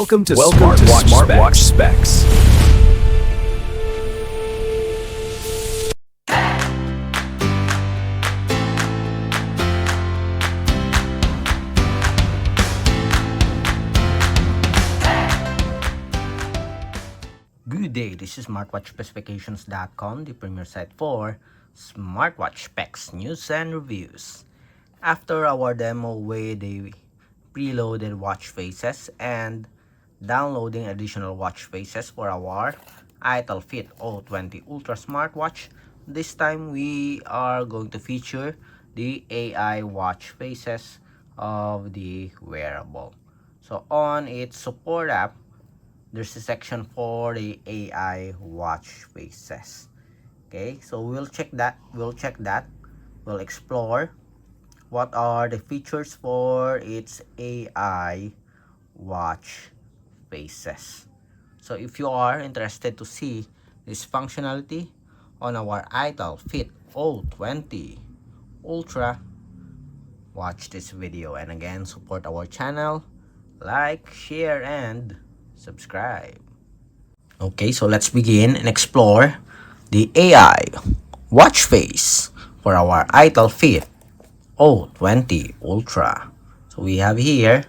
Welcome to Smartwatch Specs. Good day, this is smartwatchspecifications.com, the premier site for smartwatch specs, news and reviews. After our demo with the preloaded watch faces and downloading additional watch faces for our iTel Fit O20 Ultra smartwatch, this time we are going to feature the AI watch faces of the wearable. So on its support app, there's a section for the AI watch faces. Okay, so we'll check that. We'll explore what are the features for its AI watch faces. So if you are interested to see this functionality on our iTel Fit O20 Ultra, watch this video, and again, support our channel, like, share, and subscribe. Okay, so let's begin and explore the AI watch face for our iTel Fit O20 Ultra. So we have here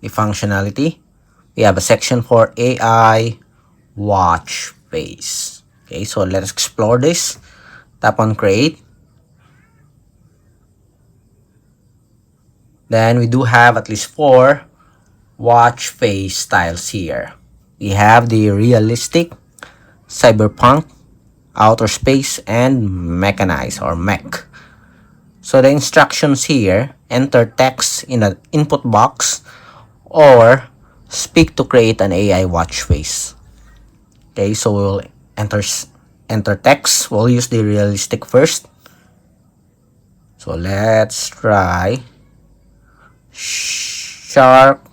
the functionality. We have a section for AI watch face. Okay, so let's explore this. Tap on create. Then we do have at least 4 watch face styles here. We have the realistic, cyberpunk, outer space, and mechanized or mech. So the instructions here: enter text in the input box or speak to create an AI watch face. Okay, so we'll enter text. We'll use the realistic first. So let's try shark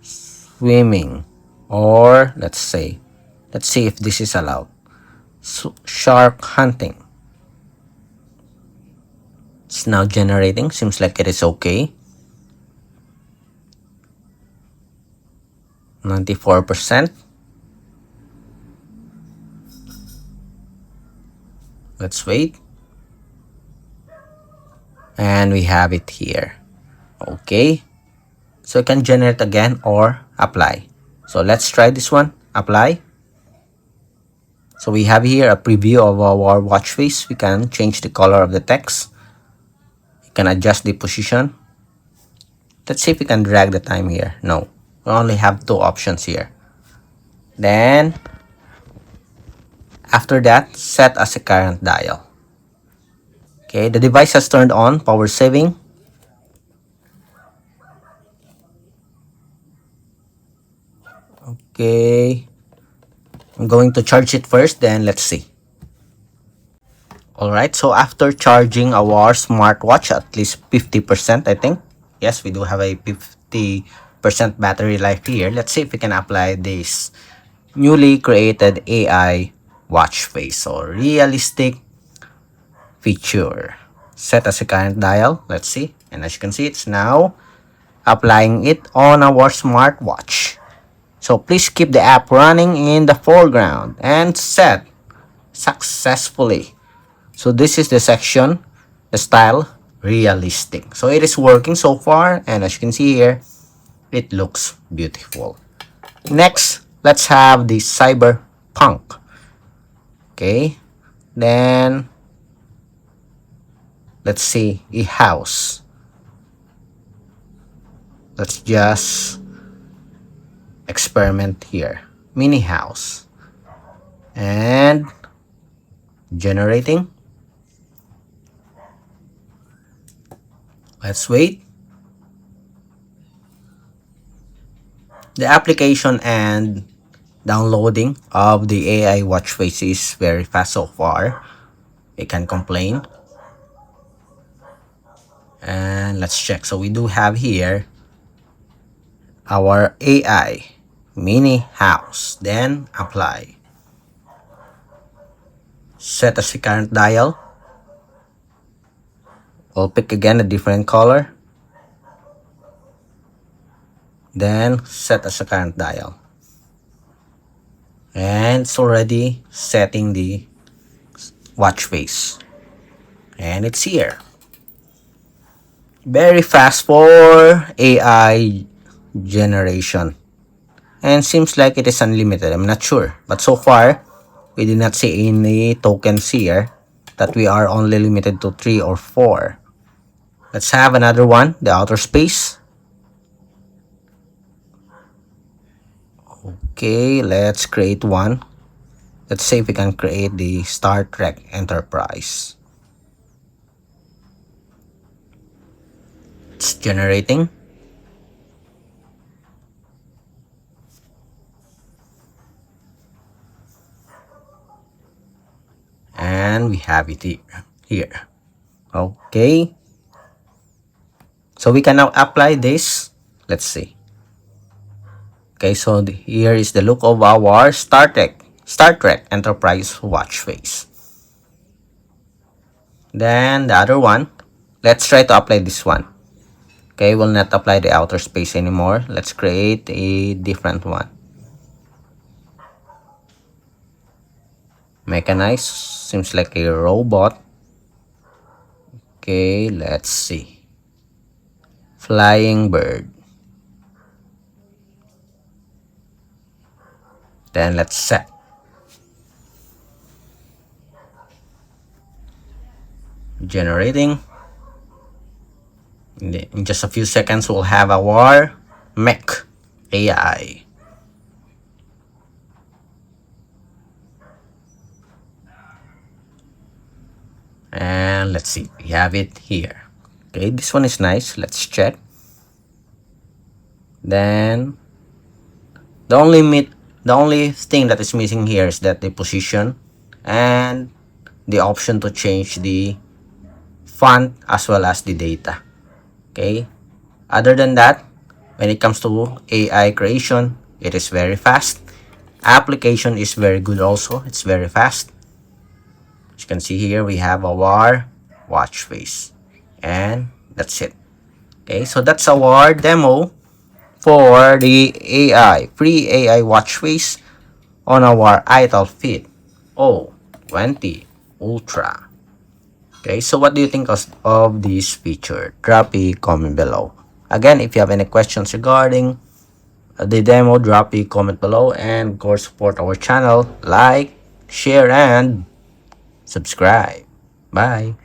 swimming, or let's see if this is allowed. So, shark hunting. It's now generating. Seems like it is okay. 94%. Let's wait. And we have it here. Okay. So you can generate again or apply. So let's try this one. Apply. So we have here a preview of our watch face. We can change the color of the text. You can adjust the position. Let's see if we can drag the time here. No, we only have 2 options here. Then after that, set as a current dial. Okay, the device has turned on power saving. Okay, I'm going to charge it first, then let's see. Alright, so after charging our smartwatch at least 50%, I think. Yes, we do have a 50% battery life here. Let's see if we can apply this newly created AI watch face or realistic feature. Set as a current dial. Let's see. And as you can see, it's now applying it on our smartwatch. So please keep the app running in the foreground and set successfully. So this is the section, the style, realistic. So it is working so far, and as you can see here, it looks beautiful. Next, let's have the cyberpunk. Okay, then let's see a house. Let's just experiment here. Mini house. And generating. Let's wait. The application and downloading of the AI watch face is very fast so far. You can complain. And let's check. So we do have here our AI mini house. Then apply. Set as the current dial. We'll pick again a different color. then set as a current dial, and it's already setting the watch face, and it's here. Very fast for AI generation, and seems like it is unlimited. I'm not sure, but so far we did not see any tokens here that we are only limited to 3 or 4. Let's have another one, the outer space. Okay, let's create one. Let's see if we can create the Star Trek Enterprise. It's generating. And we have it here. Okay. So we can now apply this. Let's see. Okay, so here is the look of our Star Trek Enterprise watch face. Then the other one, let's try to apply this one. Okay, we'll not apply the outer space anymore. Let's create a different one. Mechanized, seems like a robot. Okay, let's see. Flying bird. Then let's set. Generating. In just a few seconds, we'll have our mech AI. And let's see, we have it here. Okay, this one is nice. Let's check. Then the only thing that is missing here is that the position and the option to change the font as well as the data. Okay, other than that, when it comes to AI creation, it is very fast. Application is very good also. It's very fast. As you can see here, we have our watch face, and that's it. Okay, so that's our demo for the free AI watch face on our iTel Fit O20 Ultra. Okay, so what do you think of this feature? Drop a comment below. Again, if you have any questions regarding the demo, drop a comment below, and of course support our channel, like, share, and subscribe. Bye.